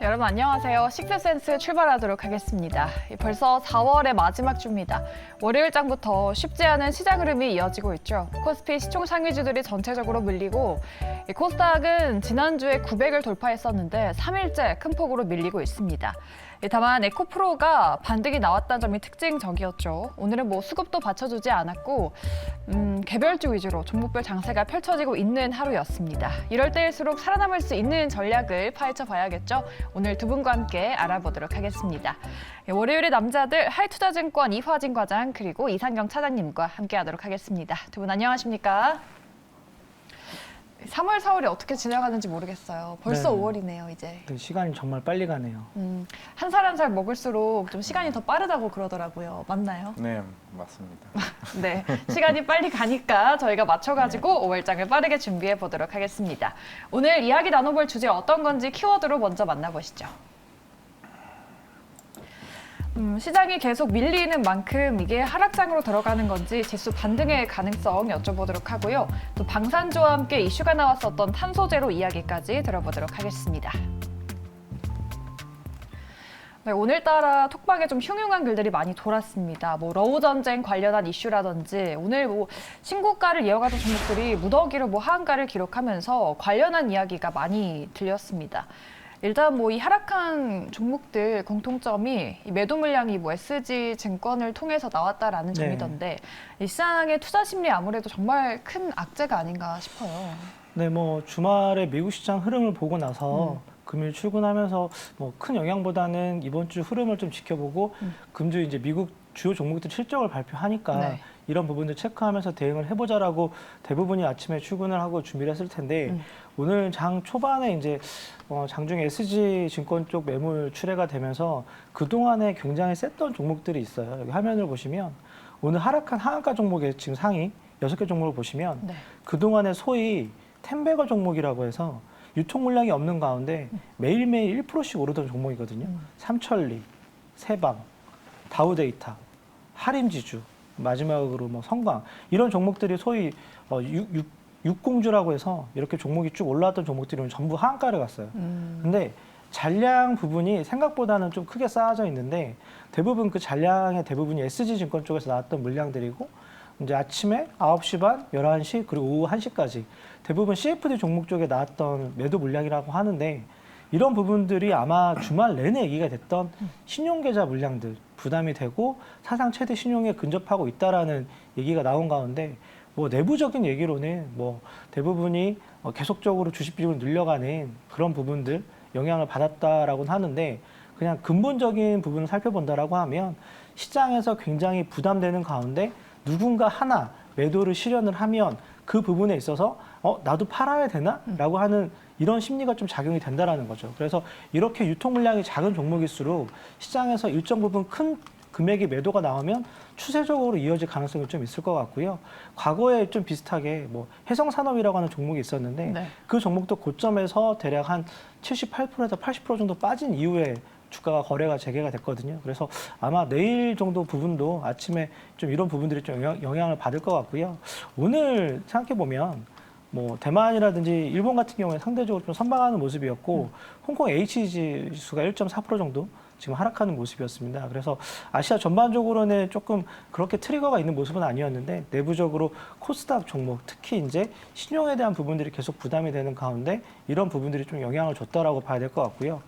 여러분 안녕하세요. 식스센스 출발하도록 하겠습니다. 벌써 4월의 마지막 주입니다. 월요일장부터 쉽지 않은 시장 흐름이 이어지고 있죠. 코스피 시총 상위주들이 전체적으로 밀리고 코스닥은 지난주에 900을 돌파했었는데 3일째 큰 폭으로 밀리고 있습니다. 다만 에코프로가 반등이 나왔다는 점이 특징적이었죠. 오늘은 수급도 받쳐주지 않았고 개별주 위주로 종목별 장세가 펼쳐지고 있는 하루였습니다. 이럴 때일수록 살아남을 수 있는 전략을 파헤쳐 봐야겠죠. 오늘 두 분과 함께 알아보도록 하겠습니다. 월요일의 남자들 하이투자증권 이화진 과장 그리고 이상경 차장님과 함께하도록 하겠습니다. 두 분 안녕하십니까? 3월, 4월이 어떻게 지나가는지 모르겠어요. 벌써 네. 5월이네요, 이제. 네, 시간이 정말 빨리 가네요. 한 살 한 살 먹을수록 좀 시간이 더 빠르다고 그러더라고요. 맞나요? 네, 맞습니다. 네, 시간이 빨리 가니까 저희가 맞춰가지고 5월장을 빠르게 준비해 보도록 하겠습니다. 오늘 이야기 나눠볼 주제 어떤 건지 키워드로 먼저 만나보시죠. 시장이 계속 밀리는 만큼 이게 하락장으로 들어가는 건지 지수 반등의 가능성 여쭤보도록 하고요. 또 방산주와 함께 이슈가 나왔었던 탄소제로 이야기까지 들어보도록 하겠습니다. 네, 오늘따라 톡방에 좀 흉흉한 글들이 많이 돌았습니다. 러우 전쟁 관련한 이슈라든지 오늘 신고가를 이어가던 종목들이 무더기로 하한가를 기록하면서 관련한 이야기가 많이 들렸습니다. 일단 이 하락한 종목들 공통점이 이 매도 물량이 SG 증권을 통해서 나왔다라는 점이던데 이 시장의 투자 심리 아무래도 정말 큰 악재가 아닌가 싶어요. 네, 주말에 미국 시장 흐름을 보고 나서 금요일 출근하면서 큰 영향보다는 이번 주 흐름을 좀 지켜보고 금주 이제 미국 주요 종목들 실적을 발표하니까 네. 이런 부분들 체크하면서 대응을 해보자라고 대부분이 아침에 출근을 하고 준비를 했을 텐데 오늘 장 초반에 이제 장중에 SG 증권 쪽 매물 출회가 되면서 그동안에 굉장히 셌던 종목들이 있어요. 여기 화면을 보시면 오늘 하락한 하한가 종목의 지금 상위 6개 종목을 보시면 네. 그동안에 소위 텐베거 종목이라고 해서 유통 물량이 없는 가운데 매일매일 1%씩 오르던 종목이거든요. 삼천리, 세방, 다우데이터, 하림지주, 마지막으로 성광 이런 종목들이 소위 육공주라고 해서 이렇게 종목이 쭉 올라왔던 종목들이 오늘 전부 하한가를 갔어요. 근데 잔량 부분이 생각보다는 좀 크게 쌓아져 있는데 대부분 그 잔량의 대부분이 SG증권 쪽에서 나왔던 물량들이고 이제 아침에 9시 반, 11시 그리고 오후 1시까지 대부분 CFD 종목 쪽에 나왔던 매도 물량이라고 하는데 이런 부분들이 아마 주말 내내 얘기가 됐던 신용계좌 물량들 부담이 되고 사상 최대 신용에 근접하고 있다라는 얘기가 나온 가운데 내부적인 얘기로는 대부분이 계속적으로 주식 비중을 늘려가는 그런 부분들 영향을 받았다라고는 하는데 그냥 근본적인 부분을 살펴본다라고 하면 시장에서 굉장히 부담되는 가운데 누군가 하나 매도를 실현을 하면 그 부분에 있어서 나도 팔아야 되나? 라고 하는 이런 심리가 좀 작용이 된다라는 거죠. 그래서 이렇게 유통 물량이 작은 종목일수록 시장에서 일정 부분 큰 금액의 매도가 나오면 추세적으로 이어질 가능성이 좀 있을 것 같고요. 과거에 좀 비슷하게 해성산업이라고 하는 종목이 있었는데 네. 그 종목도 고점에서 대략 한 78%에서 80% 정도 빠진 이후에 주가가 거래가 재개가 됐거든요. 그래서 아마 내일 정도 부분도 아침에 좀 이런 부분들이 좀 영향을 받을 것 같고요. 오늘 생각해 보면 대만이라든지 일본 같은 경우에 상대적으로 좀 선방하는 모습이었고 홍콩 H 지수가 1.4% 정도 지금 하락하는 모습이었습니다. 그래서 아시아 전반적으로는 조금 그렇게 트리거가 있는 모습은 아니었는데 내부적으로 코스닥 종목 특히 이제 신용에 대한 부분들이 계속 부담이 되는 가운데 이런 부분들이 좀 영향을 줬다라고 봐야 될 것 같고요.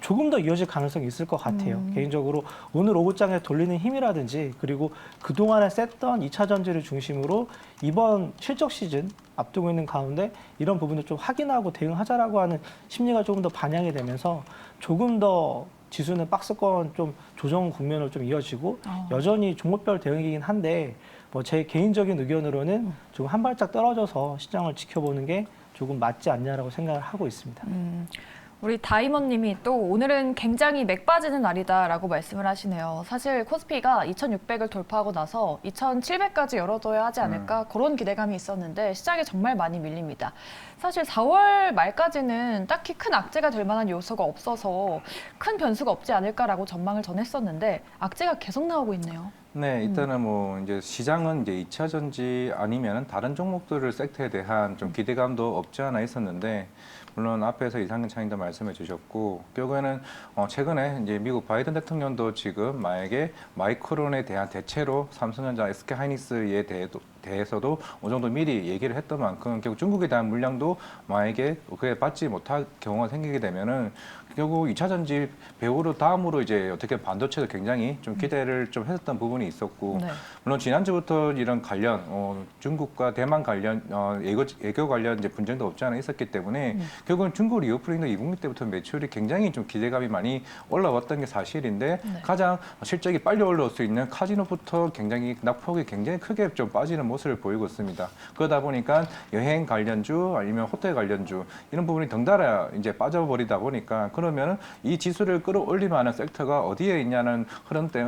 조금 더 이어질 가능성이 있을 것 같아요. 개인적으로 오늘 오후장에 돌리는 힘이라든지 그리고 그동안에 셌던 2차 전지를 중심으로 이번 실적 시즌 앞두고 있는 가운데 이런 부분을 좀 확인하고 대응하자라고 하는 심리가 조금 더 반영이 되면서 조금 더 지수는 박스권 좀 조정 국면으로 좀 이어지고 여전히 종목별 대응이긴 한데 제 개인적인 의견으로는 조금 한 발짝 떨어져서 시장을 지켜보는 게 조금 맞지 않냐라고 생각을 하고 있습니다. 우리 다이먼님이 또 오늘은 굉장히 맥 빠지는 날이다라고 말씀을 하시네요. 사실 코스피가 2,600을 돌파하고 나서 2,700까지 열어둬야 하지 않을까 그런 기대감이 있었는데 시장이 정말 많이 밀립니다. 사실 4월 말까지는 딱히 큰 악재가 될 만한 요소가 없어서 큰 변수가 없지 않을까라고 전망을 전했었는데 악재가 계속 나오고 있네요. 네, 일단은 이제 시장은 이제 2차 전지 아니면 다른 종목들을 섹터에 대한 좀 기대감도 없지 않아 있었는데 물론 앞에서 이상근 차장님도 말씀해 주셨고 결국에는 최근에 이제 미국 바이든 대통령도 지금 만약에 마이크론에 대한 대체로 삼성전자, SK 하이닉스에 대해서도 어느 정도 미리 얘기를 했던 만큼 결국 중국에 대한 물량도 만약에 그게 받지 못할 경우가 생기게 되면은 결국 2차 전지 배후로 다음으로 이제 어떻게 반도체도 굉장히 좀 기대를 좀 했었던 부분이 있었고 네. 물론 지난주부터 이런 관련 중국과 대만 관련 애교 관련 이제 분쟁도 없지 않아 있었기 때문에 결국은 중국 리오프닝도 2분기 때부터 매출이 굉장히 좀 기대감이 많이 올라왔던 게 사실인데 네. 가장 실적이 빨리 올라올 수 있는 카지노부터 굉장히 낙폭이 굉장히 크게 좀 빠지는 모습을 보이고 있습니다. 그러다 보니까 여행 관련주 아니면 호텔 관련주 이런 부분이 덩달아 이제 빠져버리다 보니까 그러면 이 지수를 끌어올릴 만한 섹터가 어디에 있냐는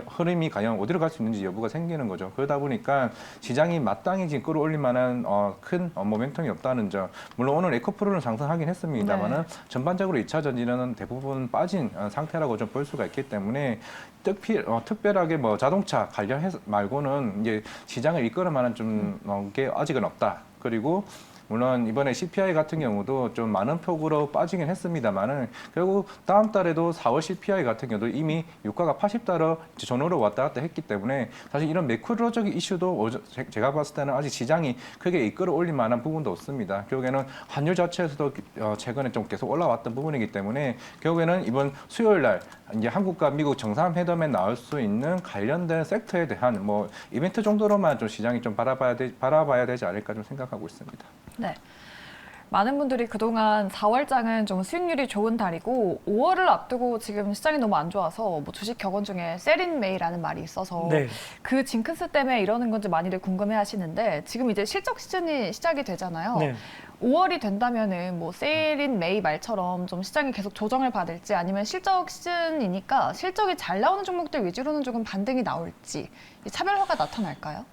흐름이 과연 어디로 갈 수 있는지 여부가 생기는 거죠. 그러다 보니까 시장이 마땅히 지금 끌어올릴 만한 큰 모멘텀이 없다는 점. 물론 오늘 에코프로는 상승하긴 했습니다만은 네. 전반적으로 2차 전지는 대부분 빠진 상태라고 좀 볼 수가 있기 때문에 특별하게 뭐 자동차 관련 말고는 이제 시장을 이끌어 만한 좀 게 아직은 없다. 그리고 물론 이번에 CPI 같은 경우도 좀 많은 폭으로 빠지긴 했습니다만은 결국 다음 달에도 4월 CPI 같은 경우도 이미 유가가 80달러 전후로 왔다 갔다 했기 때문에 사실 이런 매크로적인 이슈도 제가 봤을 때는 아직 시장이 크게 이끌어 올릴 만한 부분도 없습니다. 결국에는 환율 자체에서도 최근에 좀 계속 올라왔던 부분이기 때문에 결국에는 이번 수요일 날 이제 한국과 미국 정상회담에 나올 수 있는 관련된 섹터에 대한 뭐 이벤트 정도로만 좀 시장이 좀 바라봐야 되지 않을까 좀 생각하고 있습니다. 네. 많은 분들이 그동안 4월장은 좀 수익률이 좋은 달이고 5월을 앞두고 지금 시장이 너무 안 좋아서 뭐 주식 격언 중에 셀인 메이라는 말이 있어서 네. 그 징크스 때문에 이러는 건지 많이들 궁금해 하시는데 지금 이제 실적 시즌이 시작이 되잖아요. 네. 5월이 된다면은 뭐 세일인 메이 말처럼 좀 시장이 계속 조정을 받을지 아니면 실적 시즌이니까 실적이 잘 나오는 종목들 위주로는 조금 반등이 나올지 이 차별화가 나타날까요?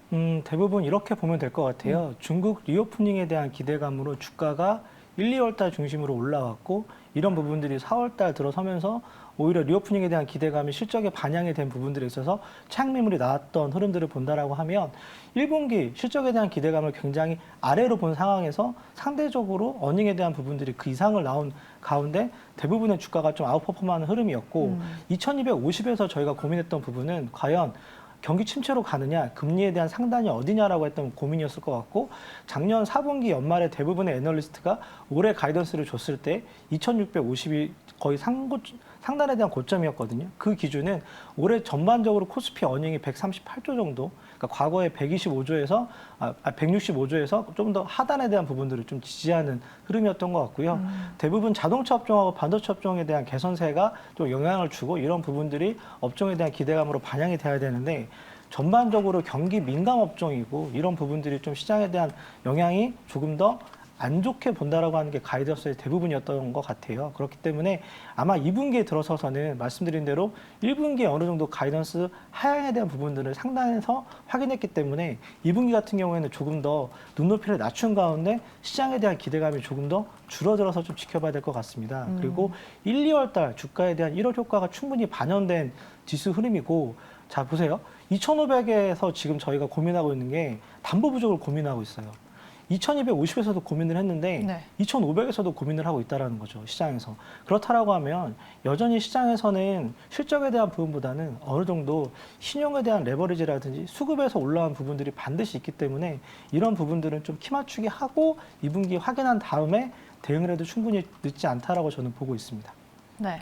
대부분 이렇게 보면 될 것 같아요. 중국 리오프닝에 대한 기대감으로 주가가 1, 2월 달 중심으로 올라왔고 이런 부분들이 4월 달 들어서면서 오히려 리오프닝에 대한 기대감이 실적에 반영이 된 부분들에 있어서 차익 매물이 나왔던 흐름들을 본다라고 하면 1분기 실적에 대한 기대감을 굉장히 아래로 본 상황에서 상대적으로 어닝에 대한 부분들이 그 이상을 나온 가운데 대부분의 주가가 좀 아웃퍼폼하는 흐름이었고 2250에서 저희가 고민했던 부분은 과연 경기 침체로 가느냐, 금리에 대한 상단이 어디냐라고 했던 고민이었을 것 같고 작년 4분기 연말에 대부분의 애널리스트가 올해 가이던스를 줬을 때 2650이 거의 상단에 대한 고점이었거든요. 그 기준은 올해 전반적으로 코스피 어닝이 138조 정도, 그러니까 과거에 165조에서 165조에서 좀 더 하단에 대한 부분들을 좀 지지하는 흐름이었던 것 같고요. 대부분 자동차 업종하고 반도체 업종에 대한 개선세가 좀 영향을 주고 이런 부분들이 업종에 대한 기대감으로 반영이 돼야 되는데 전반적으로 경기 민감 업종이고 이런 부분들이 좀 시장에 대한 영향이 조금 더 안 좋게 본다라고 하는 게 가이던스의 대부분이었던 것 같아요. 그렇기 때문에 아마 2분기에 들어서서는 말씀드린 대로 1분기에 어느 정도 가이던스 하향에 대한 부분들을 상단에서 확인했기 때문에 2분기 같은 경우에는 조금 더 눈높이를 낮춘 가운데 시장에 대한 기대감이 조금 더 줄어들어서 좀 지켜봐야 될 것 같습니다. 그리고 1, 2월 달 주가에 대한 1월 효과가 충분히 반영된 지수 흐름이고 자 보세요. 2,500에서 지금 저희가 고민하고 있는 게 담보 부족을 고민하고 있어요. 2250에서도 고민을 했는데 네. 2500에서도 고민을 하고 있다는 거죠. 시장에서. 그렇다라고 하면 여전히 시장에서는 실적에 대한 부분보다는 어느 정도 신용에 대한 레버리지라든지 수급에서 올라온 부분들이 반드시 있기 때문에 이런 부분들은 좀 키 맞추기 하고 2분기 확인한 다음에 대응을 해도 충분히 늦지 않다라고 저는 보고 있습니다. 네.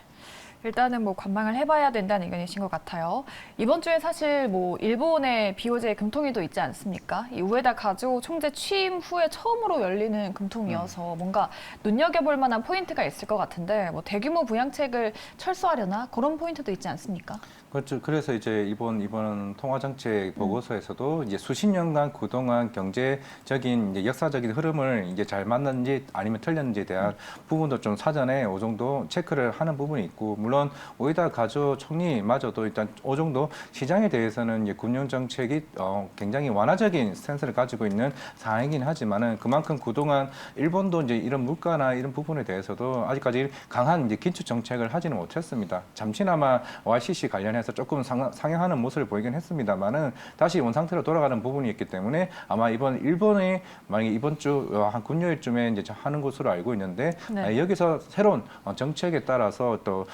일단은 뭐 관망을 해봐야 된다는 의견이신 것 같아요. 이번 주에 사실 뭐 일본의 BOJ 금통위도 있지 않습니까? 이 우에다 가즈오 총재 취임 후에 처음으로 열리는 금통위여서 뭔가 눈여겨볼 만한 포인트가 있을 것 같은데 뭐 대규모 부양책을 철수하려나 그런 포인트도 있지 않습니까? 그렇죠. 그래서 이제 이번 통화정책 보고서에서도 이제 수십 년간 그동안 경제적인 이제 역사적인 흐름을 이제 잘 맞는지 아니면 틀렸는지에 대한 부분도 좀 사전에 어느 정도 체크를 하는 부분이 있고 물론 오이다 가조 총리마저도 일단 어느 정도 시장에 대해서는 이제 금융 정책이 굉장히 완화적인 스탠스를 가지고 있는 상황이긴 하지만은 그만큼 그동안 일본도 이제 이런 물가나 이런 부분에 대해서도 아직까지 강한 이제 긴축 정책을 하지는 못했습니다. 잠시나마 ORCC 관련해서 조금 상향하는 모습을 보이긴 했습니다만은 다시 원상태로 돌아가는 부분이 있기 때문에 아마 이번 일본에 만약에 이번 주 한 금요일쯤에 이제 하는 것으로 알고 있는데 네. 여기서 새로운 정책에 따라서 또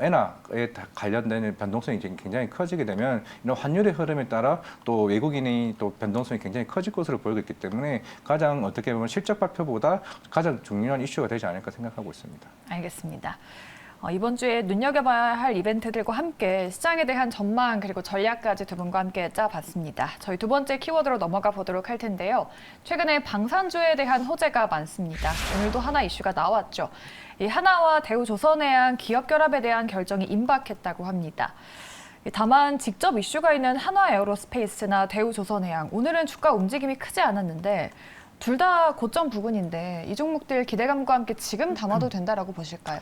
엔화에 관련된 변동성이 굉장히 커지게 되면 이런 환율의 흐름에 따라 또 외국인이 또 변동성이 굉장히 커질 것으로 보이고 있기 때문에 가장 어떻게 보면 실적 발표보다 가장 중요한 이슈가 되지 않을까 생각하고 있습니다. 알겠습니다. 이번 주에 눈여겨봐야 할 이벤트들과 함께 시장에 대한 전망 그리고 전략까지 두 분과 함께 짜봤습니다. 저희 두 번째 키워드로 넘어가 보도록 할 텐데요. 최근에 방산주에 대한 호재가 많습니다. 오늘도 하나 이슈가 나왔죠. 이 하나와 대우조선해양 기업 결합에 대한 결정이 임박했다고 합니다. 다만 직접 이슈가 있는 한화에어로스페이스나 대우조선해양 오늘은 주가 움직임이 크지 않았는데 둘 다 고점 부근인데 이 종목들 기대감과 함께 지금 담아도 된다라고 보실까요?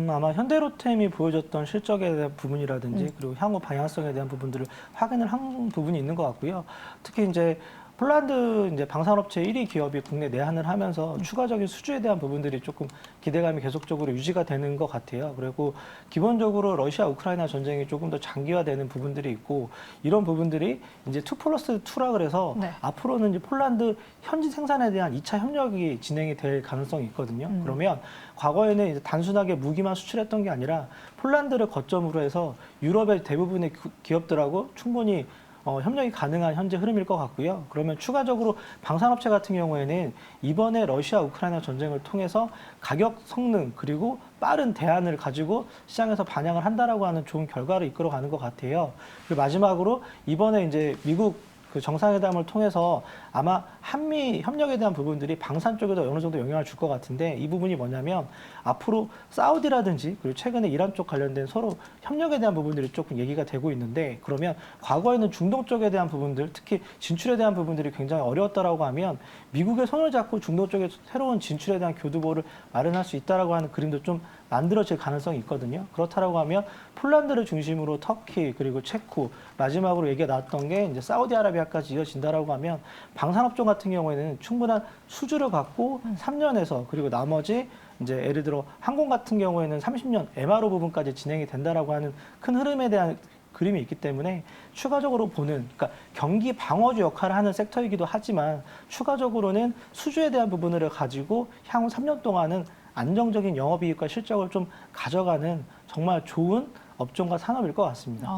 아마 현대로템이 보여줬던 실적에 대한 부분이라든지 그리고 향후 방향성에 대한 부분들을 확인을 한 부분이 있는 것 같고요. 특히 이제 폴란드 이제 방산업체 1위 기업이 국내 내한을 하면서 추가적인 수주에 대한 부분들이 조금 기대감이 계속적으로 유지가 되는 것 같아요. 그리고 기본적으로 러시아 우크라이나 전쟁이 조금 더 장기화되는 부분들이 있고 이런 부분들이 이제 2+2라 그래서 네. 앞으로는 이제 폴란드 현지 생산에 대한 2차 협력이 진행이 될 가능성이 있거든요. 그러면 과거에는 이제 단순하게 무기만 수출했던 게 아니라 폴란드를 거점으로 해서 유럽의 대부분의 기업들하고 충분히 협력이 가능한 현재 흐름일 것 같고요. 그러면 추가적으로 방산업체 같은 경우에는 이번에 러시아 우크라이나 전쟁을 통해서 가격 성능 그리고 빠른 대안을 가지고 시장에서 반영을 한다라고 하는 좋은 결과를 이끌어가는 것 같아요. 그리고 마지막으로 이번에 이제 미국 그 정상회담을 통해서 아마 한미 협력에 대한 부분들이 방산 쪽에도 어느 정도 영향을 줄 것 같은데 이 부분이 뭐냐면 앞으로 사우디라든지 그리고 최근에 이란 쪽 관련된 서로 협력에 대한 부분들이 조금 얘기가 되고 있는데 그러면 과거에는 중동 쪽에 대한 부분들 특히 진출에 대한 부분들이 굉장히 어려웠다라고 하면 미국의 손을 잡고 중동 쪽에 새로운 진출에 대한 교두보를 마련할 수 있다라고 하는 그림도 좀 만들어질 가능성이 있거든요. 그렇다라고 하면 폴란드를 중심으로 터키 그리고 체코 마지막으로 얘기가 나왔던 게 이제 사우디아라비아까지 이어진다라고 하면 방산업종 같은 경우에는 충분한 수주를 갖고 3년에서 그리고 나머지 이제 예를 들어 항공 같은 경우에는 30년 MRO 부분까지 진행이 된다라고 하는 큰 흐름에 대한 그림이 있기 때문에 추가적으로 보는 그러니까 경기 방어주 역할을 하는 섹터이기도 하지만 추가적으로는 수주에 대한 부분을 가지고 향후 3년 동안은 안정적인 영업이익과 실적을 좀 가져가는 정말 좋은 업종과 산업일 것 같습니다.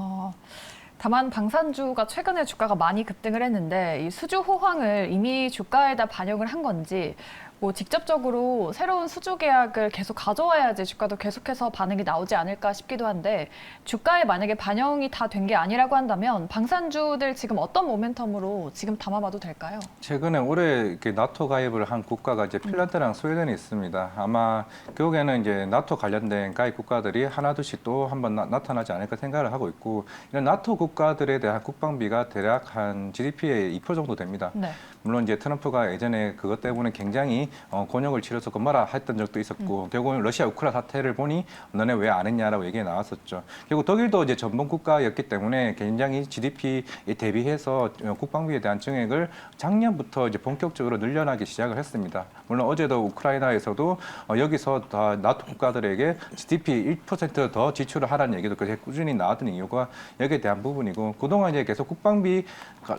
다만 방산주가 최근에 주가가 많이 급등을 했는데 이 수주 호황을 이미 주가에다 반영을 한 건지 뭐 직접적으로 새로운 수주 계약을 계속 가져와야지 주가도 계속해서 반응이 나오지 않을까 싶기도 한데 주가에 만약에 반영이 다 된 게 아니라고 한다면 방산주들 지금 어떤 모멘텀으로 지금 담아봐도 될까요? 최근에 올해 이렇게 나토 가입을 한 국가가 이제 핀란드랑 스웨덴이 있습니다. 아마 결국에는 이제 나토 관련된 가입 국가들이 하나둘씩 또 한번 나타나지 않을까 생각을 하고 있고 이런 나토 국가들에 대한 국방비가 대략 한 GDP의 2% 정도 됩니다. 네. 물론 이제 트럼프가 예전에 그것 때문에 굉장히 곤욕을 치러서 건마라 했던 적도 있었고 결국은 러시아 우크라이나 사태를 보니 너네 왜 안 했냐라고 얘기가 나왔었죠. 결국 독일도 이제 전범 국가였기 때문에 굉장히 GDP에 대비해서 국방비에 대한 증액을 작년부터 이제 본격적으로 늘려나기 시작을 했습니다. 물론 어제도 우크라이나에서도 여기서 다 나토 국가들에게 GDP 1%더 지출을 하라는 얘기도 꾸준히 나왔던 이유가 여기에 대한 부분이고 그동안 이제 계속 국방비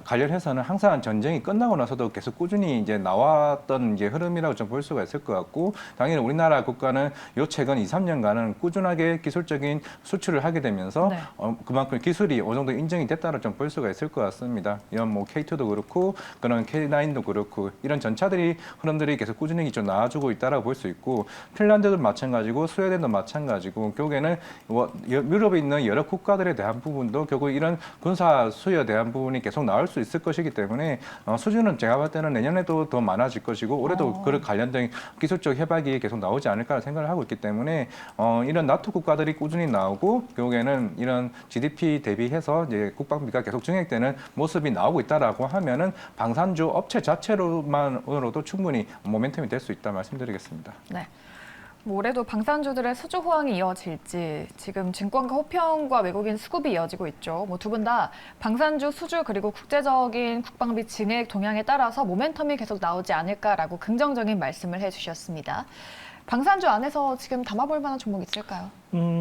관련해서는 항상 전쟁이 끝나고 나서도 계속 꾸준히 이제 나왔던 이제 흐름이라고 좀 볼 수가 있을 것 같고 당연히 우리나라 국가는 요 최근 2, 3년간은 꾸준하게 기술적인 수출을 하게 되면서 네. 그만큼 기술이 어느 정도 인정이 됐다고 좀 볼 수가 있을 것 같습니다. 이런 뭐 K2도 그렇고 그런 K9도 그렇고 이런 전차들이 흐름들이 계속 꾸준히 좀 나와주고 있다라고 볼 수 있고 핀란드도 마찬가지고 스웨덴도 마찬가지고 결국에는 유럽에 있는 여러 국가들에 대한 부분도 결국 이런 군사 수요에 대한 부분이 계속 나올 수 있을 것이기 때문에 수주는 제가 볼 때는 내년에도 더 많아질 것이고 올해도 그 관련된 기술적 협약이 계속 나오지 않을까 생각을 하고 있기 때문에 이런 나토 국가들이 꾸준히 나오고 결국에는 이런 GDP 대비해서 이제 국방비가 계속 증액되는 모습이 나오고 있다라고 하면은 방산주 업체 자체로만으로도 충분히 모멘텀이 될 수 있다 말씀드리겠습니다. 네. 뭐 올해도 방산주들의 수주 호황이 이어질지 지금 증권가 호평과 외국인 수급이 이어지고 있죠. 뭐 두 분 다 방산주 수주 그리고 국제적인 국방비 진액 동향에 따라서 모멘텀이 계속 나오지 않을까라고 긍정적인 말씀을 해주셨습니다. 방산주 안에서 지금 담아볼 만한 종목 있을까요?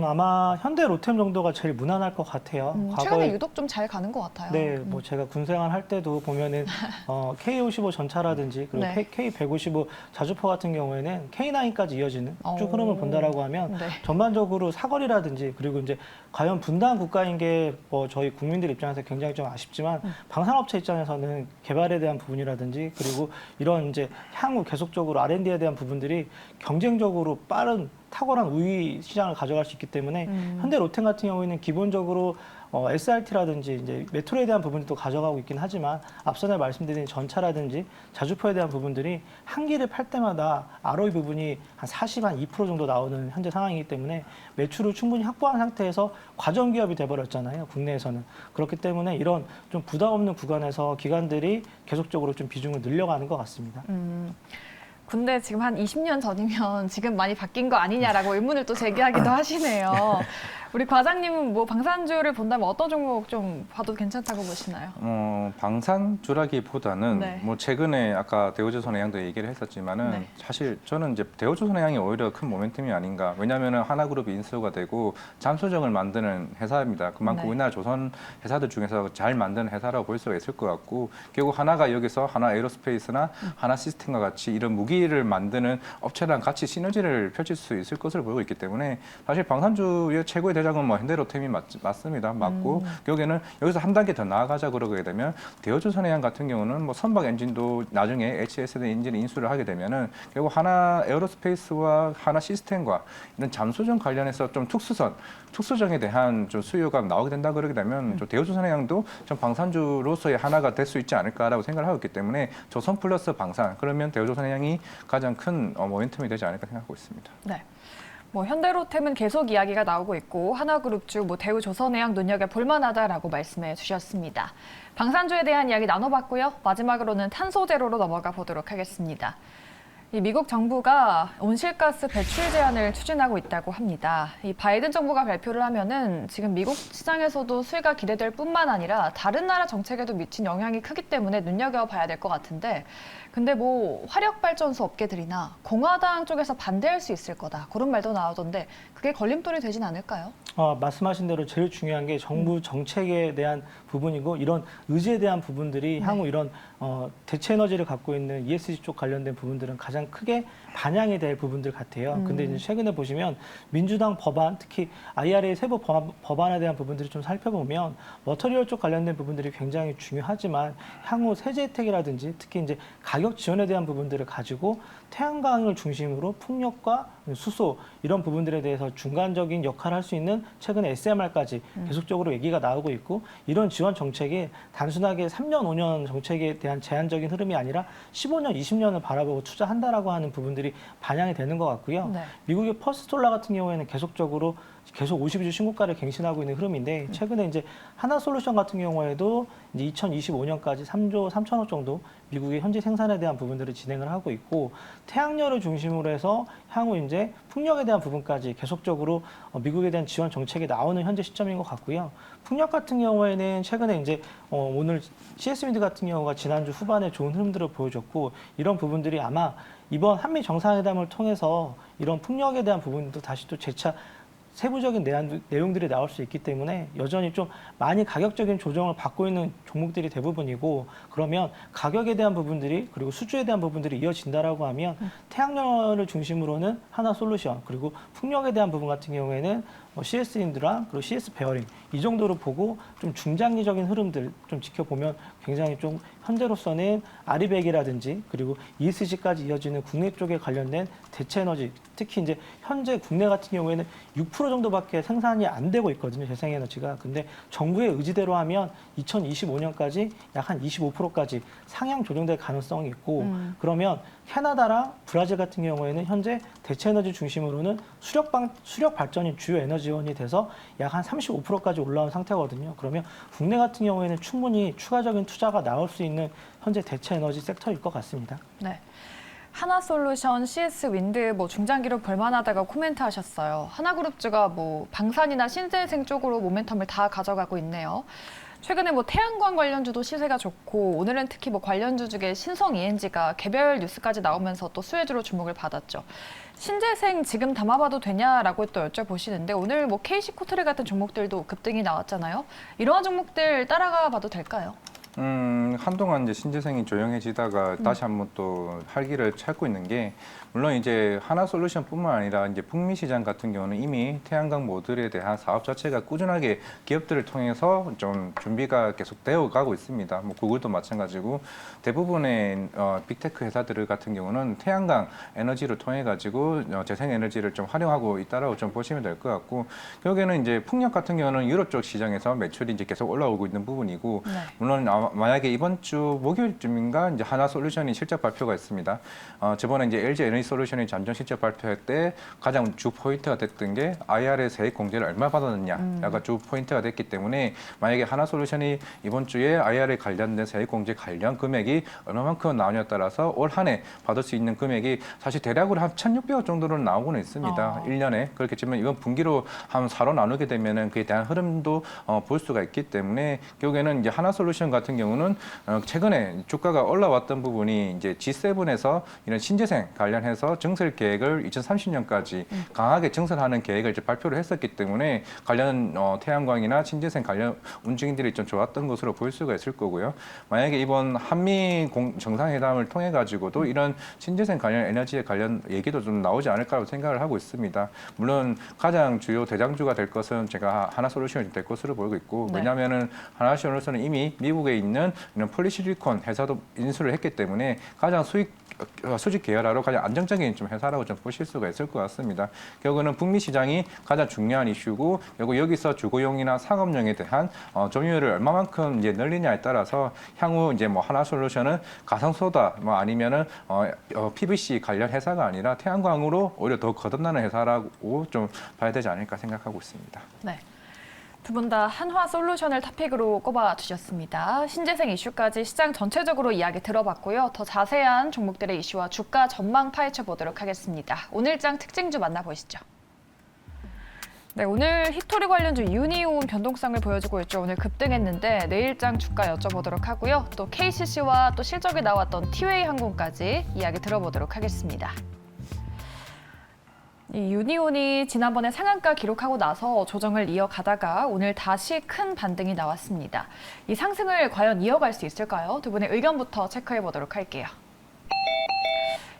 아마 현대 로템 정도가 제일 무난할 것 같아요. 최근에 유독 좀 잘 가는 것 같아요. 네, 뭐 제가 군생활 할 때도 보면은 K55 전차라든지 그리고 네. K155 자주포 같은 경우에는 K9까지 이어지는 쭉 흐름을 본다라고 하면 네. 전반적으로 사거리라든지 그리고 이제 과연 분단 국가인 게 뭐 저희 국민들 입장에서 굉장히 좀 아쉽지만 방산업체 입장에서는 개발에 대한 부분이라든지 그리고 이런 이제 향후 계속적으로 R&D에 대한 부분들이 경쟁적으로 빠른 탁월한 우위 시장을 가져갈 수 있기 때문에 현대 로템 같은 경우에는 기본적으로 SRT라든지 이제 메트로에 대한 부분도 가져가고 있긴 하지만 앞서에 말씀드린 전차라든지 자주포에 대한 부분들이 한 기를 팔 때마다 ROE 부분이 한 40, 한 2% 정도 나오는 현재 상황이기 때문에 매출을 충분히 확보한 상태에서 과점 기업이 돼버렸잖아요. 국내에서는. 그렇기 때문에 이런 좀 부담 없는 구간에서 기관들이 계속적으로 좀 비중을 늘려가는 것 같습니다. 근데 지금 한 20년 전이면 지금 많이 바뀐 거 아니냐라고 의문을 또 제기하기도 하시네요. 우리 과장님은 뭐 방산주를 본다면 어떤 종목 좀 봐도 괜찮다고 보시나요? 방산주라기보다는 네. 뭐 최근에 아까 대우조선해양도 얘기를 했었지만은 네. 사실 저는 이제 대우조선해양이 오히려 큰 모멘텀이 아닌가. 왜냐하면은 하나그룹이 인수가 되고 잠수정을 만드는 회사입니다. 그만큼 네. 우리나라 조선 회사들 중에서 잘 만드는 회사라고 볼 수가 있을 것 같고 결국 하나가 여기서 하나 에어로스페이스나 하나 시스템과 같이 이런 무기를 만드는 업체랑 같이 시너지를 펼칠 수 있을 것을 보고 있기 때문에 사실 방산주의 최고의 대장은 뭐 현대로템이 맞습니다. 맞고 결국에는 여기서 한 단계 더 나아가자 그러게 되면 대우조선해양 같은 경우는 뭐 선박 엔진도 나중에 HSD 엔진을 인수를 하게 되면은 결국 하나 에어로스페이스와 하나 시스템과 이런 잠수정 관련해서 좀 특수정에 대한 좀 수요가 나오게 된다 그러게 되면 좀 대우조선해양도 좀 방산주로서의 하나가 될 수 있지 않을까라고 생각을 하고 있기 때문에 조선 플러스 방산 그러면 대우조선해양이 가장 큰 모멘텀이 되지 않을까 생각하고 있습니다. 네. 뭐 현대로템은 계속 이야기가 나오고 있고 하나그룹주, 뭐 대우조선해양 눈여겨 볼만하다라고 말씀해 주셨습니다. 방산주에 대한 이야기 나눠봤고요. 마지막으로는 탄소제로로 넘어가 보도록 하겠습니다. 이 미국 정부가 온실가스 배출 제한을 추진하고 있다고 합니다. 이 바이든 정부가 발표를 하면은 지금 미국 시장에서도 수혜가 기대될 뿐만 아니라 다른 나라 정책에도 미친 영향이 크기 때문에 눈여겨봐야 될 것 같은데 근데 뭐 화력발전소 업계들이나 공화당 쪽에서 반대할 수 있을 거다 그런 말도 나오던데 그게 걸림돌이 되진 않을까요? 말씀하신 대로 제일 중요한 게 정부 정책에 대한 부분이고 이런 의지에 대한 부분들이 향후 이런 대체 에너지를 갖고 있는 ESG 쪽 관련된 부분들은 가장 크게 반영이 될 부분들 같아요. 근데 이제 최근에 보시면 민주당 법안, 특히 IRA 세부 법안에 대한 부분들을 좀 살펴보면 머터리얼 쪽 관련된 부분들이 굉장히 중요하지만 향후 세제 혜택이라든지 특히 이제 가격 지원에 대한 부분들을 가지고 태양광을 중심으로 풍력과 수소 이런 부분들에 대해서 중간적인 역할을 할 수 있는 최근에 SMR까지 계속적으로 얘기가 나오고 있고 이런 지원 정책이 단순하게 3년, 5년 정책에 대한 제한적인 흐름이 아니라 15년, 20년을 바라보고 투자한다라고 하는 부분들이 반영이 되는 것 같고요. 네. 미국의 퍼스톨라 같은 경우에는 계속 52주 신고가를 갱신하고 있는 흐름인데 최근에 이제 하나솔루션 같은 경우에도 이제 2025년까지 3조 3천억 정도 미국의 현지 생산에 대한 부분들을 진행을 하고 있고 태양열을 중심으로 해서 향후 이제 풍력에 대한 부분까지 계속적으로 미국에 대한 지원 정책이 나오는 현재 시점인 것 같고요. 풍력 같은 경우에는 최근에 이제 오늘 CS-미드 같은 경우가 지난주 후반에 좋은 흐름들을 보여줬고 이런 부분들이 아마 이번 한미 정상회담을 통해서 이런 풍력에 대한 부분도 다시 또 재차 세부적인 내용들이 나올 수 있기 때문에 여전히 좀 많이 가격적인 조정을 받고 있는 종목들이 대부분이고 그러면 가격에 대한 부분들이 그리고 수주에 대한 부분들이 이어진다라고 하면 태양열을 중심으로는 하나솔루션 그리고 풍력에 대한 부분 같은 경우에는 CS 인드라 그리고 CS 베어링 이 정도로 보고 좀 중장기적인 흐름들 좀 지켜보면 굉장히 좀 현재로서는 아리백이라든지 그리고 ESG까지 이어지는 국내 쪽에 관련된 대체 에너지 특히 이제 현재 국내 같은 경우에는 6% 정도밖에 생산이 안 되고 있거든요. 재생에너지가. 근데 정부의 의지대로 하면 2025년까지 약 한 25%까지 상향 조정될 가능성이 있고 그러면 캐나다랑 브라질 같은 경우에는 현재 대체 에너지 중심으로는 수력 발전이 주요 에너지원이 돼서 약 한 35%까지 올라온 상태거든요. 그러면 국내 같은 경우에는 충분히 추가적인 투자가 나올 수 있는 현재 대체 에너지 섹터일 것 같습니다. 네. 하나솔루션, CS 윈드 뭐 중장기로 볼만하다가 코멘트하셨어요. 하나그룹주가 뭐 방산이나 신재생 쪽으로 모멘텀을 다 가져가고 있네요. 최근에 뭐 태양광 관련주도 시세가 좋고 오늘은 특히 뭐 관련주 중에 신성 ENG가 개별 뉴스까지 나오면서 또 수혜주로 주목을 받았죠. 신재생 지금 담아봐도 되냐라고 또 여쭤보시는데 오늘 뭐 KC코트레 같은 종목들도 급등이 나왔잖아요. 이러한 종목들 따라가 봐도 될까요? 한동안 이제 신재생이 조용해지다가 다시 한번 또 활기를 찾고 있는 게 물론 이제 하나솔루션뿐만 아니라 이제 북미 시장 같은 경우는 이미 태양광 모듈에 대한 사업 자체가 꾸준하게 기업들을 통해서 좀 준비가 계속 되어 가고 있습니다. 뭐 구글도 마찬가지고 대부분의 빅테크 회사들 같은 경우는 태양광 에너지를 통해 가지고 재생 에너지를 좀 활용하고 있다라고 좀 보시면 될 것 같고 결국에는 이제 풍력 같은 경우는 유럽 쪽 시장에서 매출이 이제 계속 올라오고 있는 부분이고 네. 물론 만약에 이번 주 목요일쯤인가 이제 하나솔루션이 실적 발표가 있습니다. 저번에 이제 LG 에너지 솔루션이 잠정 실적 발표할 때 가장 주 포인트가 됐던 게 IRA 세액 공제를 얼마 받았느냐가 주 포인트가 됐기 때문에 만약에 하나솔루션이 이번 주에 IRA 관련된 세액 공제 관련 금액이 얼마만큼 나오냐에 따라서 올 한 해 받을 수 있는 금액이 사실 대략으로 한 1,600억 정도는 나오고는 있습니다. 1년에. 그렇겠지만 이번 분기로 한 4로 나누게 되면은 그에 대한 흐름도 볼 수가 있기 때문에 결국에는 이제 하나솔루션 같은 경우는 최근에 주가가 올라왔던 부분이 이제 G7에서 이런 신재생 관련해서 증설 계획을 2030년까지 강하게 증설하는 계획을 이제 발표를 했었기 때문에 관련 태양광이나 신재생 관련 움직임들이 좀 좋았던 것으로 보일 수가 있을 거고요. 만약에 이번 한미 정상회담을 통해 가지고도 이런 신재생 관련 에너지에 관련 얘기도 좀 나오지 않을까라고 생각을 하고 있습니다. 물론 가장 주요 대장주가 될 것은 제가 하나솔루션이 될 것으로 보이고 있고 네. 왜냐하면은 하나솔루션은 이미 미국에 있는 이런 폴리실리콘 회사도 인수를 했기 때문에 가장 수직 계열화로 가장 안정적인 좀 회사라고 좀 보실 수가 있을 것 같습니다. 결국은 북미 시장이 가장 중요한 이슈고, 그리고 여기서 주거용이나 상업용에 대한 점유율을 얼마만큼 이제 늘리냐에 따라서 향후 이제 뭐 하나솔루션은 가상소다 뭐 아니면은 PVC 관련 회사가 아니라 태양광으로 오히려 더 거듭나는 회사라고 좀 봐야 되지 않을까 생각하고 있습니다. 네. 두 분 다 한화솔루션을 토픽으로 꼽아주셨습니다. 신재생 이슈까지 시장 전체적으로 이야기 들어봤고요. 더 자세한 종목들의 이슈와 주가 전망 파헤쳐 보도록 하겠습니다. 오늘장 특징주 만나보시죠. 네, 오늘 히토리 관련주 유니온 변동성을 보여주고 있죠. 오늘 급등했는데 내일장 주가 여쭤보도록 하고요. 또 KCC와 또 실적이 나왔던 티웨이 항공까지 이야기 들어보도록 하겠습니다. 이 유니온이 지난번에 상한가 기록하고 나서 조정을 이어가다가 오늘 다시 큰 반등이 나왔습니다. 이 상승을 과연 이어갈 수 있을까요? 두 분의 의견부터 체크해 보도록 할게요.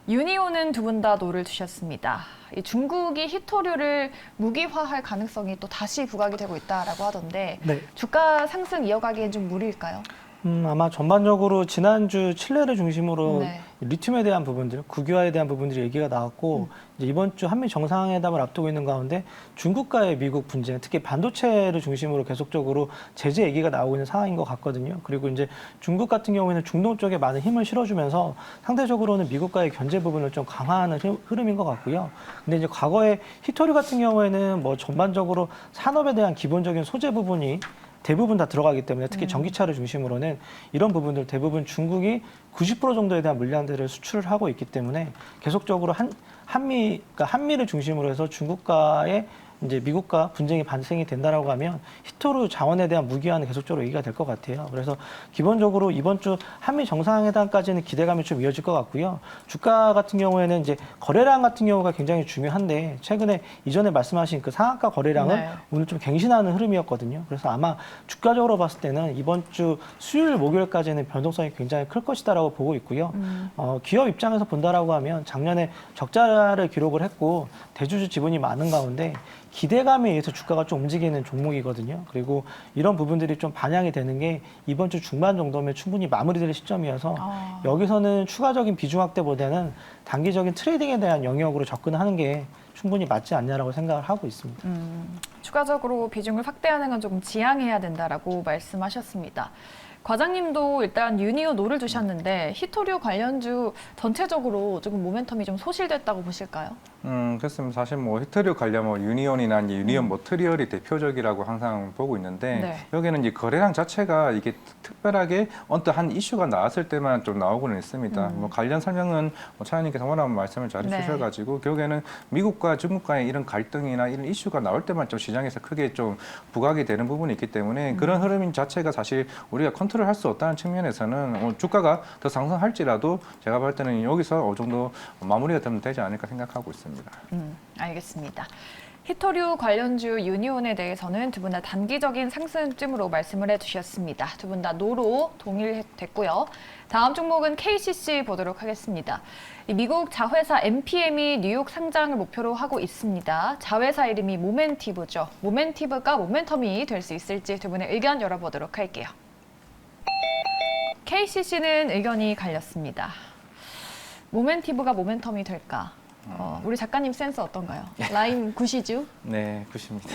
유니온은 두 분 다 노를 두셨습니다. 이 중국이 히토류를 무기화할 가능성이 또 다시 부각이 되고 있다라고 하던데 네. 주가 상승 이어가기엔 좀 무리일까요? 아마 전반적으로 지난주 칠레를 중심으로 네. 리튬에 대한 부분들, 국유화에 대한 부분들이 얘기가 나왔고 이제 이번 주 한미 정상회담을 앞두고 있는 가운데 중국과의 미국 분쟁, 특히 반도체를 중심으로 계속적으로 제재 얘기가 나오고 있는 상황인 것 같거든요. 그리고 이제 중국 같은 경우에는 중동 쪽에 많은 힘을 실어주면서 상대적으로는 미국과의 견제 부분을 좀 강화하는 흐름인 것 같고요. 근데 이제 과거에 히토리 같은 경우에는 뭐 전반적으로 산업에 대한 기본적인 소재 부분이 대부분 다 들어가기 때문에 특히 전기차를 중심으로는 이런 부분들 대부분 중국이 90% 정도에 대한 물량들을 수출을 하고 있기 때문에 계속적으로 한미를 중심으로 해서 중국과의 이제 미국과 분쟁이 발생이 된다라고 하면 히토류 자원에 대한 무기화는 계속적으로 얘기가 될 것 같아요. 그래서 기본적으로 이번 주 한미 정상회담까지는 기대감이 좀 이어질 것 같고요. 주가 같은 경우에는 이제 거래량 같은 경우가 굉장히 중요한데 최근에 이전에 말씀하신 그 상한가 거래량은 네. 오늘 좀 갱신하는 흐름이었거든요. 그래서 아마 주가적으로 봤을 때는 이번 주 수요일 목요일까지는 변동성이 굉장히 클 것이다라고 보고 있고요. 기업 입장에서 본다라고 하면 작년에 적자를 기록을 했고 대주주 지분이 많은 가운데 기대감에 의해서 주가가 좀 움직이는 종목이거든요. 그리고 이런 부분들이 좀 반영이 되는 게 이번 주 중반 정도면 충분히 마무리될 시점이어서 여기서는 추가적인 비중 확대보다는 단기적인 트레이딩에 대한 영역으로 접근하는 게 충분히 맞지 않냐라고 생각을 하고 있습니다. 추가적으로 비중을 확대하는 건 조금 지양해야 된다라고 말씀하셨습니다. 과장님도 일단 유니온 노를 두셨는데 히토류 관련주 전체적으로 조금 모멘텀이 좀 소실됐다고 보실까요? 그렇습니다. 사실 뭐 히트류 관련 뭐 유니온이나 이제 유니온 머트리얼이 대표적이라고 항상 보고 있는데 네. 여기는 이제 거래량 자체가 이게 특별하게 언뜻 한 이슈가 나왔을 때만 좀 나오고는 있습니다. 뭐 관련 설명은 뭐 차장님께서 워낙 말씀을 잘 네. 해주셔가지고 결국에는 미국과 중국 간의 이런 갈등이나 이런 이슈가 나올 때만 좀 시장에서 크게 좀 부각이 되는 부분이 있기 때문에 그런 흐름 자체가 사실 우리가 컨트롤할 수 없다는 측면에서는 주가가 더 상승할지라도 제가 볼 때는 여기서 어느 정도 마무리가 되면 되지 않을까 생각하고 있습니다. 알겠습니다. 히토류 관련주 유니온에 대해서는 두 분 다 단기적인 상승쯤으로 말씀을 해주셨습니다. 두 분 다 노로 동일됐고요. 다음 종목은 KCC 보도록 하겠습니다. 이 미국 자회사 MPM이 뉴욕 상장을 목표로 하고 있습니다. 자회사 이름이 모멘티브죠. 모멘티브가 모멘텀이 될 수 있을지 두 분의 의견 열어보도록 할게요. KCC는 의견이 갈렸습니다. 모멘티브가 모멘텀이 될까? 우리 작가님 센스 어떤가요? 라임 굿이죠? 네, 굿입니다.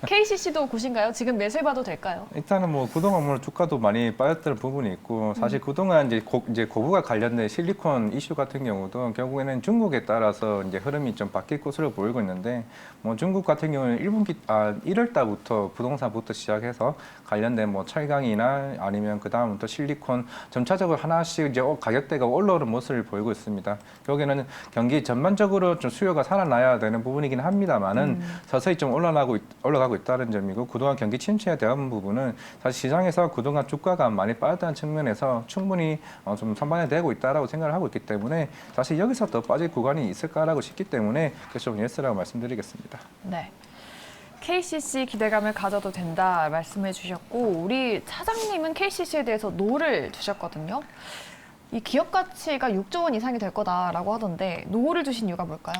KCC도 굿인가요? 지금 매수해 봐도 될까요? 일단은 뭐 그동안 뭐 주가도 많이 빠졌던 부분이 있고 사실 그동안 이제 고부가 관련된 실리콘 이슈 같은 경우도 결국에는 중국에 따라서 이제 흐름이 좀 바뀔 것으로 보이고 있는데 뭐 중국 같은 경우는 1월 달부터 부동산부터 시작해서 관련된 뭐 철강이나 아니면 그 다음부터 실리콘 점차적으로 하나씩 이제 가격대가 올라오는 모습을 보이고 있습니다. 결국에는 경기 전반적으로 좀 수요가 살아나야 되는 부분이긴 합니다만은 서서히 좀 올라가고 있다는 점이고 그동안 경기 침체에 대한 부분은 사실 시장에서 그동안 주가가 많이 빠졌다는 측면에서 충분히 좀 선반영되고 있다라고 생각을 하고 있기 때문에 사실 여기서 더 빠질 구간이 있을까라고 싶기 때문에 그래서 좀 예스라고 말씀드리겠습니다. 네. KCC 기대감을 가져도 된다 말씀해 주셨고 우리 차장님은 KCC에 대해서 노를 두셨거든요. 이 기업 가치가 6조 원 이상이 될 거다라고 하던데 노를 두신 이유가 뭘까요?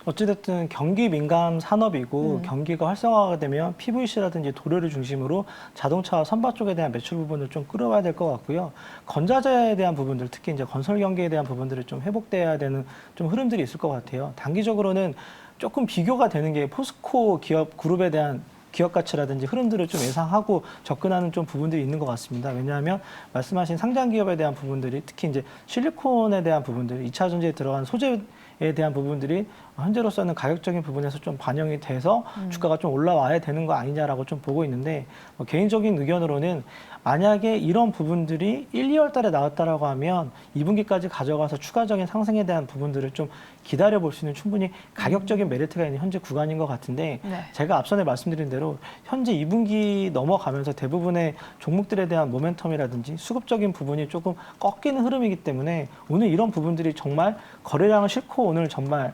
어찌됐든 경기 민감 산업이고 경기가 활성화가 되면 PVC라든지 도료를 중심으로 자동차 선박 쪽에 대한 매출 부분을 좀 끌어와야 될 것 같고요. 건자재에 대한 부분들, 특히 이제 건설 경기에 대한 부분들이 좀 회복돼야 되는 좀 흐름들이 있을 것 같아요. 단기적으로는 조금 비교가 되는 게 포스코 기업 그룹에 대한 기업 가치라든지 흐름들을 좀 예상하고 접근하는 좀 부분들이 있는 것 같습니다. 왜냐하면 말씀하신 상장 기업에 대한 부분들이 특히 이제 실리콘에 대한 부분들, 2차 전지에 들어간 소재에 대한 부분들이 현재로서는 가격적인 부분에서 좀 반영이 돼서 주가가 좀 올라와야 되는 거 아니냐라고 좀 보고 있는데 개인적인 의견으로는 만약에 이런 부분들이 1, 2월 달에 나왔다라고 하면 2분기까지 가져가서 추가적인 상승에 대한 부분들을 좀 기다려 볼 수 있는 충분히 가격적인 메리트가 있는 현재 구간인 것 같은데 네. 제가 앞전에 말씀드린 대로 현재 2분기 넘어가면서 대부분의 종목들에 대한 모멘텀이라든지 수급적인 부분이 조금 꺾이는 흐름이기 때문에 오늘 이런 부분들이 정말 거래량을 싣고 오늘 정말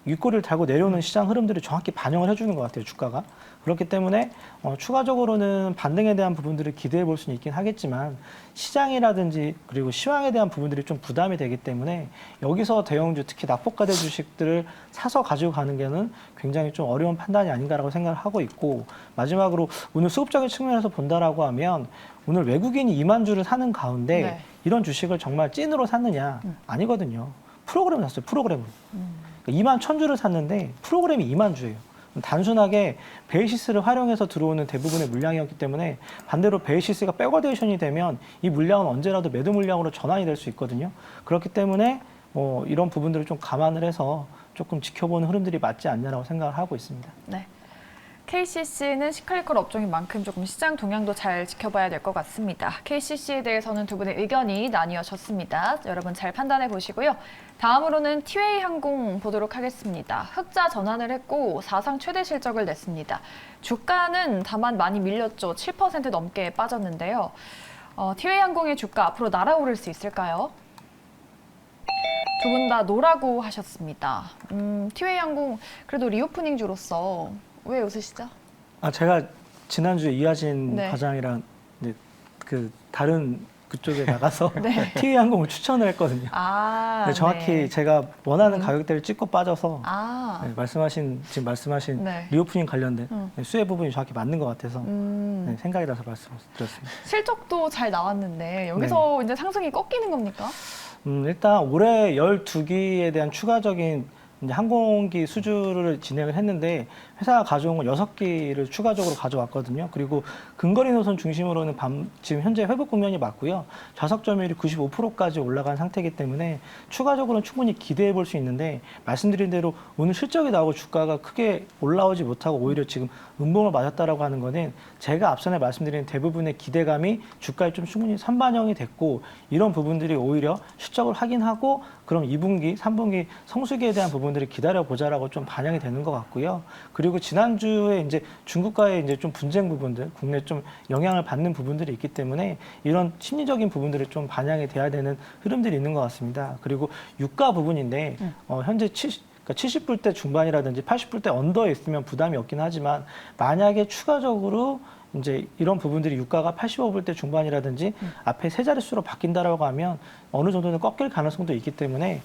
윗꼬리를 달고 내려오는 시장 흐름들이 정확히 반영을 해주는 것 같아요, 주가가. 그렇기 때문에 추가적으로는 반등에 대한 부분들을 기대해 볼 수는 있긴 하겠지만 시장이라든지 그리고 시황에 대한 부분들이 좀 부담이 되기 때문에 여기서 대형주, 특히 낙폭과대 주식들을 사서 가지고 가는 게는 굉장히 좀 어려운 판단이 아닌가라고 생각을 하고 있고 마지막으로 오늘 수급적인 측면에서 본다라고 하면 오늘 외국인이 2만 주를 사는 가운데 네. 이런 주식을 정말 찐으로 샀느냐? 아니거든요. 프로그램을 샀어요, 프로그램을. 2만 1,000주를 샀는데 프로그램이 2만 주예요. 단순하게 베이시스를 활용해서 들어오는 대부분의 물량이었기 때문에 반대로 베이시스가 백워데이션이 되면 이 물량은 언제라도 매도 물량으로 전환이 될 수 있거든요. 그렇기 때문에 이런 부분들을 좀 감안을 해서 조금 지켜보는 흐름들이 맞지 않냐라고 생각을 하고 있습니다. 네. KCC는 시크릿컬 업종인 만큼 조금 시장 동향도 잘 지켜봐야 될 것 같습니다. KCC에 대해서는 두 분의 의견이 나뉘어졌습니다. 여러분 잘 판단해 보시고요. 다음으로는 티웨이 항공 보도록 하겠습니다. 흑자 전환을 했고 사상 최대 실적을 냈습니다. 주가는 다만 많이 밀렸죠. 7% 넘게 빠졌는데요. 티웨이 항공의 주가 앞으로 날아오를 수 있을까요? 두 분 다 노라고 하셨습니다. 티웨이 항공 그래도 리오프닝주로서 왜 웃으시죠? 제가 지난주에 이하진 네. 과장이랑 이제 그 다른 그쪽에 나가서 네. 티웨이 항공을 추천을 했거든요. 근데 정확히 네. 제가 원하는 가격대를 찍고 빠져서 지금 말씀하신 네. 리오프닝 관련된 수혜 부분이 정확히 맞는 것 같아서 생각이 나서 말씀드렸습니다. 실적도 잘 나왔는데 여기서 이제 상승이 꺾이는 겁니까? 일단 올해 12기에 대한 추가적인 이제 항공기 수주를 진행을 했는데 회사가 가져온 걸 6개를 추가적으로 가져왔거든요. 그리고 근거리 노선 중심으로는 지금 현재 회복 국면이 맞고요. 좌석 점유율이 95%까지 올라간 상태이기 때문에 추가적으로는 충분히 기대해 볼 수 있는데 말씀드린 대로 오늘 실적이 나오고 주가가 크게 올라오지 못하고 오히려 지금 음봉을 맞았다라고 하는 거는 제가 앞선에 말씀드린 대부분의 기대감이 주가에 좀 충분히 선반영이 됐고 이런 부분들이 오히려 실적을 확인하고 그럼 2분기, 3분기 성수기에 대한 부분들을 기다려보자라고 좀 반영이 되는 것 같고요. 그리고 지난주에 이제 중국과의 이제 좀 분쟁 부분들, 국내 좀 영향을 받는 부분들이 있기 때문에 이런 심리적인 부분들이 좀 반영이 돼야 되는 흐름들이 있는 것 같습니다. 그리고 유가 부분인데 현재 70불대 중반이라든지 80불대 언더에 있으면 부담이 없긴 하지만 만약에 추가적으로 이제 이런 부분들이 유가가 85불대 중반이라든지 앞에 세 자릿수로 바뀐다라고 하면 어느 정도는 꺾일 가능성도 있기 때문에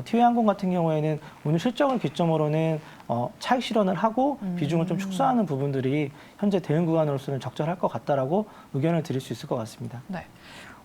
티웨이항공 같은 경우에는 오늘 실적을 기점으로는 차익 실현을 하고 비중을 좀 축소하는 부분들이 현재 대응 구간으로서는 적절할 것 같다라고 의견을 드릴 수 있을 것 같습니다. 네.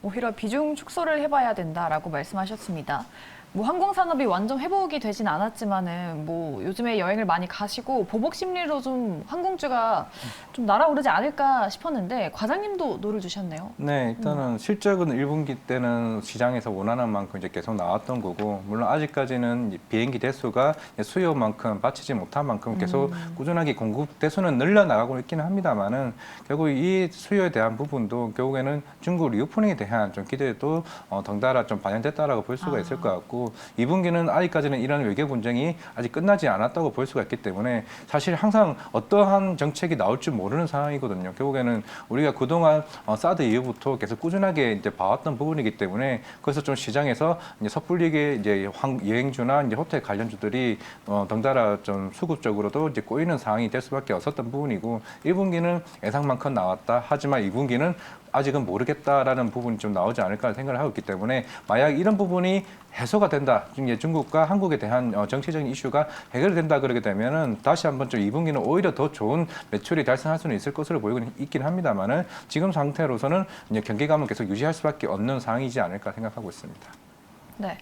오히려 비중 축소를 해봐야 된다라고 말씀하셨습니다. 뭐 항공산업이 완전 회복이 되진 않았지만은 뭐 요즘에 여행을 많이 가시고 보복 심리로 좀 항공주가 좀 날아오르지 않을까 싶었는데 과장님도 노를 주셨네요. 네, 일단은 실적은 1분기 때는 시장에서 원하는 만큼 이제 계속 나왔던 거고, 물론 아직까지는 이제 비행기 대수가 수요만큼 받치지 못한 만큼 계속 꾸준하게 공급 대수는 늘려나가고 있기는 합니다만은 결국 이 수요에 대한 부분도 결국에는 중국 리오프닝에 대한 좀 기대도 덩달아 좀 반영됐다라고 볼 수가 있을 것 같고, 2분기는 아직까지는 이런 외교 분쟁이 아직 끝나지 않았다고 볼 수가 있기 때문에 사실 항상 어떠한 정책이 나올지 모르는 상황이거든요. 결국에는 우리가 그동안 사드 이후부터 계속 꾸준하게 이제 봐왔던 부분이기 때문에 그래서 좀 시장에서 이제 섣불리게 이제 여행주나 이제 호텔 관련주들이 덩달아 좀 수급적으로도 이제 꼬이는 상황이 될 수밖에 없었던 부분이고, 1분기는 예상만큼 나왔다. 하지만 2분기는 아직은 모르겠다라는 부분이 좀 나오지 않을까 생각을 하고 있기 때문에 만약 이런 부분이 해소가 된다. 중국과 한국에 대한 정치적인 이슈가 해결된다 그러게 되면은 다시 한번 좀 2분기는 오히려 더 좋은 매출이 달성할 수는 있을 것으로 보이고 있긴 합니다만은 지금 상태로서는 이제 경계감을 계속 유지할 수밖에 없는 상황이지 않을까 생각하고 있습니다. 네.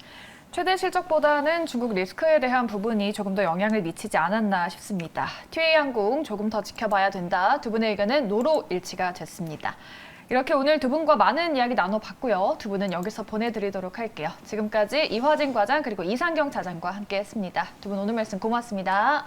최대 실적보다는 중국 리스크에 대한 부분이 조금 더 영향을 미치지 않았나 싶습니다. 티웨이항공 조금 더 지켜봐야 된다. 두 분의 의견은 노로 일치가 됐습니다. 이렇게 오늘 두 분과 많은 이야기 나눠봤고요. 두 분은 여기서 보내드리도록 할게요. 지금까지 이화진 과장 그리고 이상경 차장과 함께했습니다. 두 분 오늘 말씀 고맙습니다.